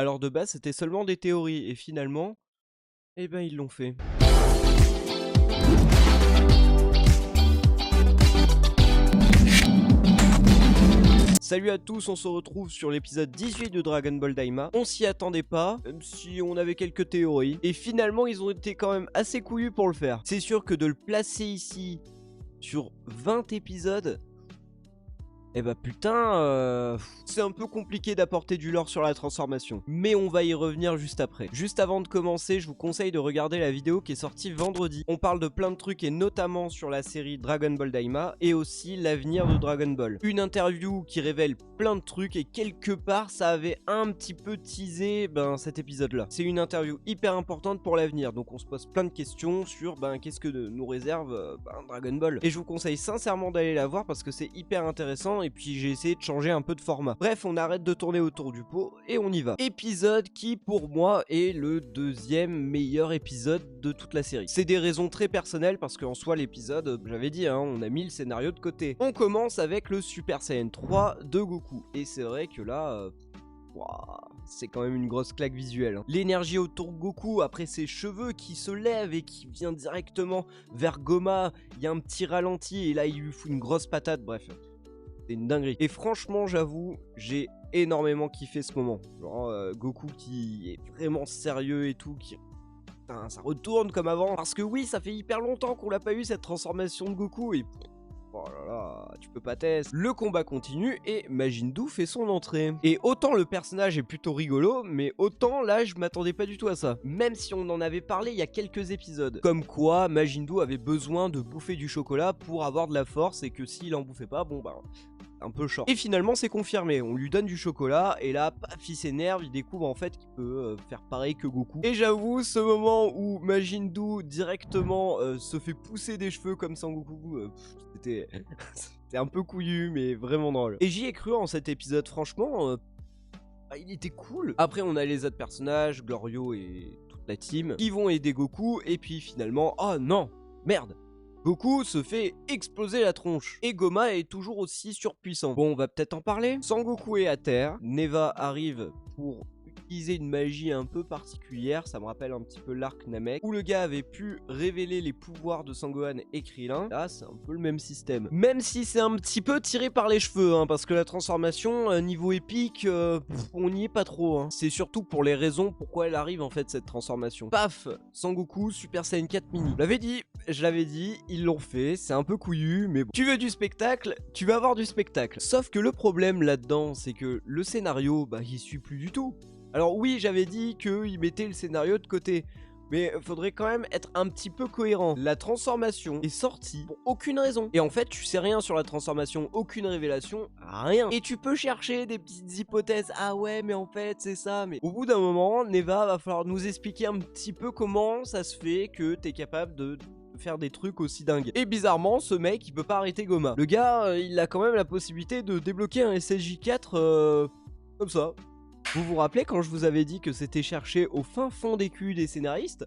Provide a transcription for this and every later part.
Alors de base, c'était seulement des théories et finalement, eh ben ils l'ont fait. Salut à tous, on se retrouve sur l'épisode 18 de Dragon Ball Daima. On s'y attendait pas, même si on avait quelques théories. Et finalement, ils ont été quand même assez couillus pour le faire. C'est sûr que de le placer ici sur 20 épisodes, eh bah putain, c'est un peu compliqué d'apporter du lore sur la transformation. Mais on va y revenir juste après. Juste avant de commencer, je vous conseille de regarder la vidéo qui est sortie vendredi. On parle de plein de trucs et notamment sur la série Dragon Ball Daima et aussi l'avenir de Dragon Ball. Une interview qui révèle plein de trucs et quelque part ça avait un petit peu teasé cet épisode là. C'est une interview hyper importante pour l'avenir, donc on se pose plein de questions sur qu'est-ce que nous réserve Dragon Ball. Et je vous conseille sincèrement d'aller la voir parce que c'est hyper intéressant. Et puis j'ai essayé de changer un peu de format. Bref, on arrête de tourner autour du pot et on y va. Épisode qui pour moi est le deuxième meilleur épisode de toute la série. C'est des raisons très personnelles parce qu'en soi l'épisode, j'avais dit, on a mis le scénario de côté. On commence avec le Super Saiyan 3 de Goku. Et c'est vrai que là... c'est quand même une grosse claque visuelle. L'énergie autour de Goku, après ses cheveux qui se lèvent et qui vient directement vers Goma, il y a un petit ralenti et là il lui fout une grosse patate, bref. C'est une dinguerie. Et franchement, j'avoue, j'ai énormément kiffé ce moment. Genre Goku qui est vraiment sérieux et tout, qui... Putain, ça retourne comme avant. Parce que oui, ça fait hyper longtemps qu'on l'a pas eu cette transformation de Goku et... Oh là là, tu peux pas tester. Le combat continue et Majin Buu fait son entrée. Et autant le personnage est plutôt rigolo, mais autant là je m'attendais pas du tout à ça. Même si on en avait parlé il y a quelques épisodes. Comme quoi Majin Buu avait besoin de bouffer du chocolat pour avoir de la force et que s'il en bouffait pas, un peu short. Et finalement c'est confirmé, on lui donne du chocolat et là paf il s'énerve, il découvre en fait qu'il peut faire pareil que Goku. Et j'avoue ce moment où Majin Buu directement se fait pousser des cheveux comme Sangoku, c'était un peu couillu mais vraiment drôle. Et j'y ai cru en cet épisode franchement, il était cool. Après on a les autres personnages, Glorio et toute la team, qui vont aider Goku et puis finalement, oh non, merde, Goku se fait exploser la tronche. Et Goma est toujours aussi surpuissant. Bon, on va peut-être en parler. Sangoku est à terre. Neva arrive pour utiliser une magie un peu particulière. Ça me rappelle un petit peu l'arc Namek, où le gars avait pu révéler les pouvoirs de Sangohan et Krillin. Là, c'est un peu le même système. Même si c'est un petit peu tiré par les cheveux, parce que la transformation, niveau épique, on n'y est pas trop. C'est surtout pour les raisons pourquoi elle arrive en fait cette transformation. Paf, Sangoku, Super Saiyan 4 mini. Je l'avais dit, ils l'ont fait, c'est un peu couillu, mais bon. Tu veux du spectacle, tu vas avoir du spectacle. Sauf que le problème là-dedans, c'est que le scénario, il suit plus du tout. Alors oui, j'avais dit qu'ils mettaient le scénario de côté, mais faudrait quand même être un petit peu cohérent. La transformation est sortie pour aucune raison. Et en fait, tu sais rien sur la transformation, aucune révélation, rien. Et tu peux chercher des petites hypothèses. Ah ouais, mais en fait, c'est ça. Mais au bout d'un moment, Neva va falloir nous expliquer un petit peu comment ça se fait que t'es capable de faire des trucs aussi dingues. Et bizarrement, ce mec, il peut pas arrêter Goma. Le gars, il a quand même la possibilité de débloquer un SSJ4 comme ça. Vous vous rappelez quand je vous avais dit que c'était cherché au fin fond des culs des scénaristes?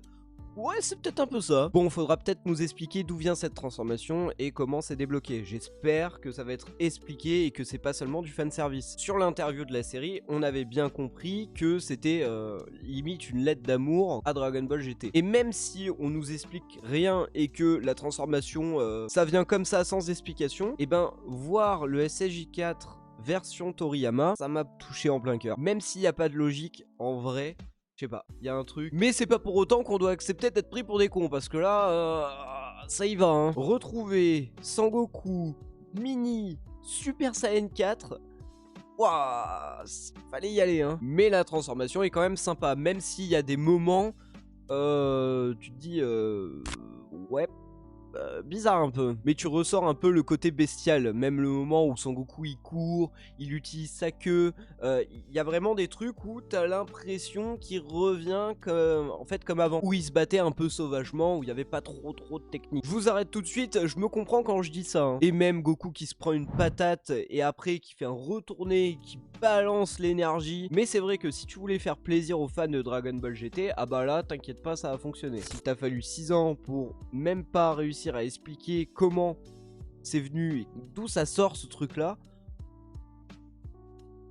Ouais, c'est peut-être un peu ça. Bon, faudra peut-être nous expliquer d'où vient cette transformation et comment c'est débloqué. J'espère que ça va être expliqué et que c'est pas seulement du fanservice. Sur l'interview de la série, on avait bien compris que c'était limite une lettre d'amour à Dragon Ball GT. Et même si on nous explique rien et que la transformation, ça vient comme ça sans explication, voir le SSJ4 version Toriyama, ça m'a touché en plein cœur. Même s'il n'y a pas de logique, en vrai... Je sais pas, il y a un truc. Mais c'est pas pour autant qu'on doit accepter d'être pris pour des cons. Parce que là, ça y va. Retrouver Sangoku, Mini, Super Saiyan 4. Waouh, fallait y aller. Mais la transformation est quand même sympa. Même s'il y a des moments, tu te dis, ouais. Bizarre un peu, mais tu ressors un peu le côté bestial, même le moment où Sangoku il court, il utilise sa queue, il y a vraiment des trucs où t'as l'impression qu'il revient comme avant, où il se battait un peu sauvagement, où il n'y avait pas trop de technique. Je vous arrête tout de suite, je me comprends quand je dis ça, Et même Goku qui se prend une patate et après qui fait un retourné, qui balance l'énergie, mais c'est vrai que si tu voulais faire plaisir aux fans de Dragon Ball GT, ah bah là t'inquiète pas, ça va fonctionner. Si t'as fallu 6 ans pour même pas réussir à expliquer comment c'est venu et d'où ça sort ce truc là,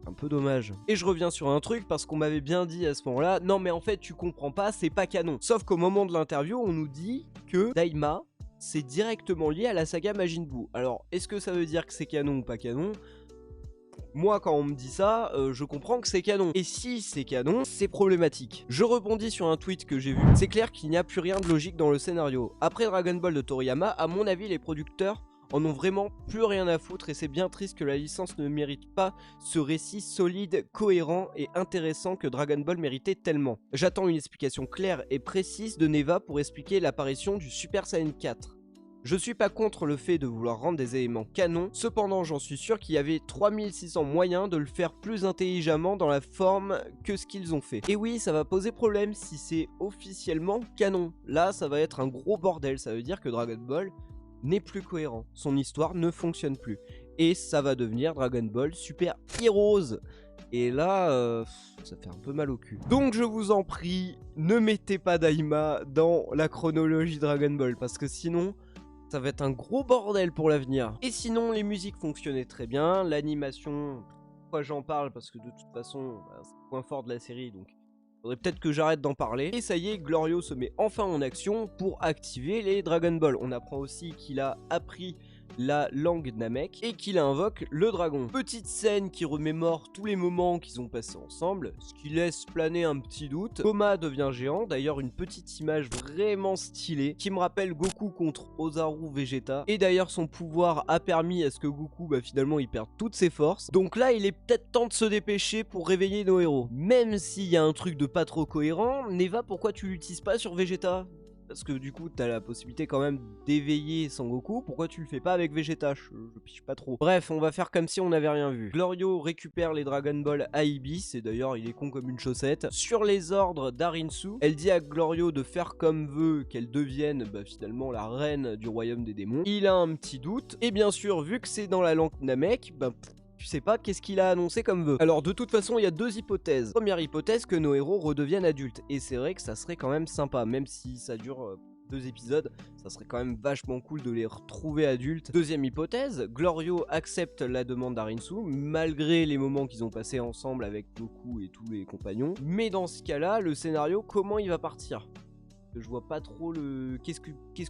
Un peu dommage. Et je reviens sur un truc parce qu'on m'avait bien dit à ce moment-là, non mais en fait tu comprends pas, c'est pas canon. Sauf qu'au moment de l'interview, on nous dit que Daima, c'est directement lié à la saga Majin Buu. Alors, est-ce que ça veut dire que c'est canon ou pas canon ? Moi, quand on me dit ça, je comprends que c'est canon. Et si c'est canon, c'est problématique. Je rebondis sur un tweet que j'ai vu. C'est clair qu'il n'y a plus rien de logique dans le scénario. Après Dragon Ball de Toriyama, à mon avis, les producteurs en ont vraiment plus rien à foutre et c'est bien triste que la licence ne mérite pas ce récit solide, cohérent et intéressant que Dragon Ball méritait tellement. J'attends une explication claire et précise de Neva pour expliquer l'apparition du Super Saiyan 4. Je suis pas contre le fait de vouloir rendre des éléments canons, cependant j'en suis sûr qu'il y avait 3600 moyens de le faire plus intelligemment dans la forme que ce qu'ils ont fait. Et oui, ça va poser problème si c'est officiellement canon. Là, ça va être un gros bordel, ça veut dire que Dragon Ball n'est plus cohérent, son histoire ne fonctionne plus. Et ça va devenir Dragon Ball Super Heroes. Et là, ça fait un peu mal au cul. Donc je vous en prie, ne mettez pas Daima dans la chronologie Dragon Ball, parce que sinon, ça va être un gros bordel pour l'avenir. Et sinon, les musiques fonctionnaient très bien, l'animation, pourquoi j'en parle, parce que de toute façon, c'est le point fort de la série, donc faudrait peut-être que j'arrête d'en parler. Et ça y est, Glorio se met enfin en action pour activer les Dragon Ball. On apprend aussi qu'il a appris la langue Namek et qu'il invoque le dragon. Petite scène qui remémore tous les moments qu'ils ont passés ensemble, ce qui laisse planer un petit doute. Koma devient géant, d'ailleurs une petite image vraiment stylée qui me rappelle Goku contre Ozaru Vegeta. Et d'ailleurs son pouvoir a permis à ce que Goku finalement il perde toutes ses forces. Donc là il est peut-être temps de se dépêcher pour réveiller nos héros. Même s'il y a un truc de pas trop cohérent, Neva, pourquoi tu l'utilises pas sur Vegeta ? Parce que du coup, t'as la possibilité quand même d'éveiller Sangoku. Pourquoi tu le fais pas avec Vegeta ? Je piche pas trop. Bref, on va faire comme si on n'avait rien vu. Glorio récupère les Dragon Ball à Ibis. Et d'ailleurs, il est con comme une chaussette. Sur les ordres d'Arinsu, elle dit à Glorio de faire comme veut qu'elle devienne finalement la reine du royaume des démons. Il a un petit doute. Et bien sûr, vu que c'est dans la langue Namek, tu sais pas qu'est-ce qu'il a annoncé comme vœu. Alors de toute façon il y a deux hypothèses. Première hypothèse, que nos héros redeviennent adultes. Et c'est vrai que ça serait quand même sympa, même si ça dure 2 épisodes, ça serait quand même vachement cool de les retrouver adultes. Deuxième hypothèse, Glorio accepte la demande d'Arinsu, malgré les moments qu'ils ont passés ensemble avec Goku et tous les compagnons. Mais dans ce cas-là, le scénario, comment il va partir ? Je vois pas trop le... Qu'est-ce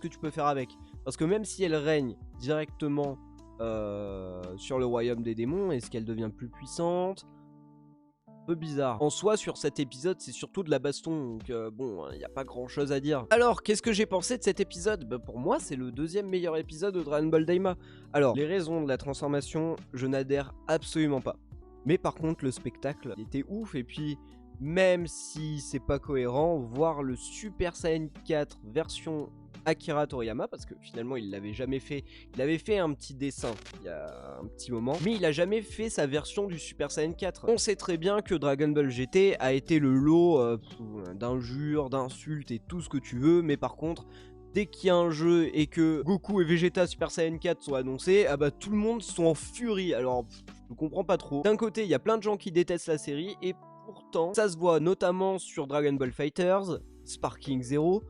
que tu peux faire avec ? Parce que même si elle règne directement sur le royaume des démons, est-ce qu'elle devient plus puissante ? Un peu bizarre. En soi, sur cet épisode, c'est surtout de la baston, donc bon, il n'y a pas grand chose à dire. Alors, qu'est-ce que j'ai pensé de cet épisode ? Pour moi, c'est le deuxième meilleur épisode de Dragon Ball Daima. Alors, les raisons de la transformation, je n'adhère absolument pas. Mais par contre, le spectacle était ouf, et puis, même si c'est pas cohérent, voir le Super Saiyan 4 version Akira Toriyama, parce que finalement il l'avait jamais fait. Il avait fait un petit dessin il y a un petit moment, mais il a jamais fait sa version du Super Saiyan 4. On sait très bien que Dragon Ball GT a été le lot d'injures, d'insultes et tout ce que tu veux, mais par contre, dès qu'il y a un jeu et que Goku et Vegeta Super Saiyan 4 sont annoncés, tout le monde sont en furie. Alors je comprends pas trop. D'un côté, il y a plein de gens qui détestent la série et pourtant, ça se voit notamment sur Dragon Ball FighterZ, Sparking Zero.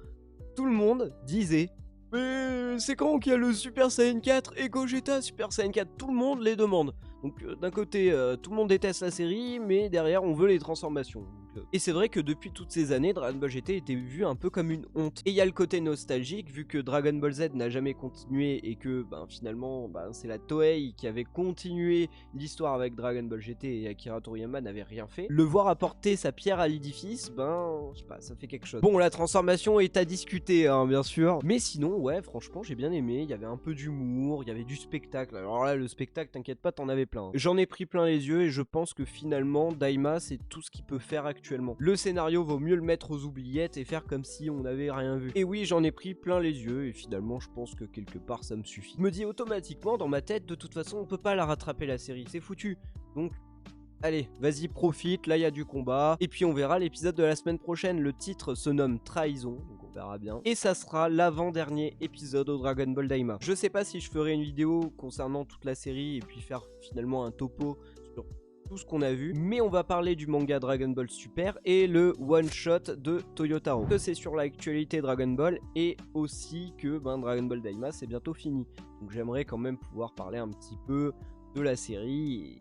Tout le monde disait « Mais c'est quand qu'il y a le Super Saiyan 4 et Gogeta Super Saiyan 4 ?» Tout le monde les demande. Donc d'un côté, tout le monde déteste la série, mais derrière, on veut les transformations. Et c'est vrai que depuis toutes ces années, Dragon Ball GT était vu un peu comme une honte. Et il y a le côté nostalgique, vu que Dragon Ball Z n'a jamais continué et que finalement, c'est la Toei qui avait continué l'histoire avec Dragon Ball GT et Akira Toriyama n'avait rien fait. Le voir apporter sa pierre à l'édifice, je sais pas, ça fait quelque chose. Bon, la transformation est à discuter, hein, bien sûr. Mais sinon, ouais, franchement, j'ai bien aimé. Il y avait un peu d'humour, il y avait du spectacle. Alors là, le spectacle, t'inquiète pas, t'en avais plein. J'en ai pris plein les yeux et je pense que finalement, Daima, c'est tout ce qu'il peut faire actuellement. Le scénario, vaut mieux le mettre aux oubliettes et faire comme si on n'avait rien vu. Et oui, j'en ai pris plein les yeux et finalement, je pense que quelque part, ça me suffit. Je me dis automatiquement dans ma tête, de toute façon, on peut pas la rattraper la série, c'est foutu. Donc, allez, vas-y, profite, là il y a du combat. Et puis on verra l'épisode de la semaine prochaine. Le titre se nomme Trahison, donc on verra bien. Et ça sera l'avant-dernier épisode au Dragon Ball Daima. Je sais pas si je ferai une vidéo concernant toute la série et puis faire finalement un topo sur tout ce qu'on a vu, mais on va parler du manga Dragon Ball Super et le one shot de Toyotaro. Que c'est sur l'actualité Dragon Ball et aussi que Dragon Ball Daima c'est bientôt fini. Donc j'aimerais quand même pouvoir parler un petit peu de la série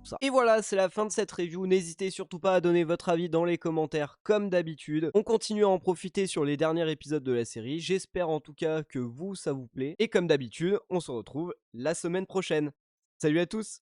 ça. Et voilà, c'est la fin de cette review. N'hésitez surtout pas à donner votre avis dans les commentaires comme d'habitude. On continue à en profiter sur les derniers épisodes de la série. J'espère en tout cas que vous, ça vous plaît. Et comme d'habitude, on se retrouve la semaine prochaine. Salut à tous!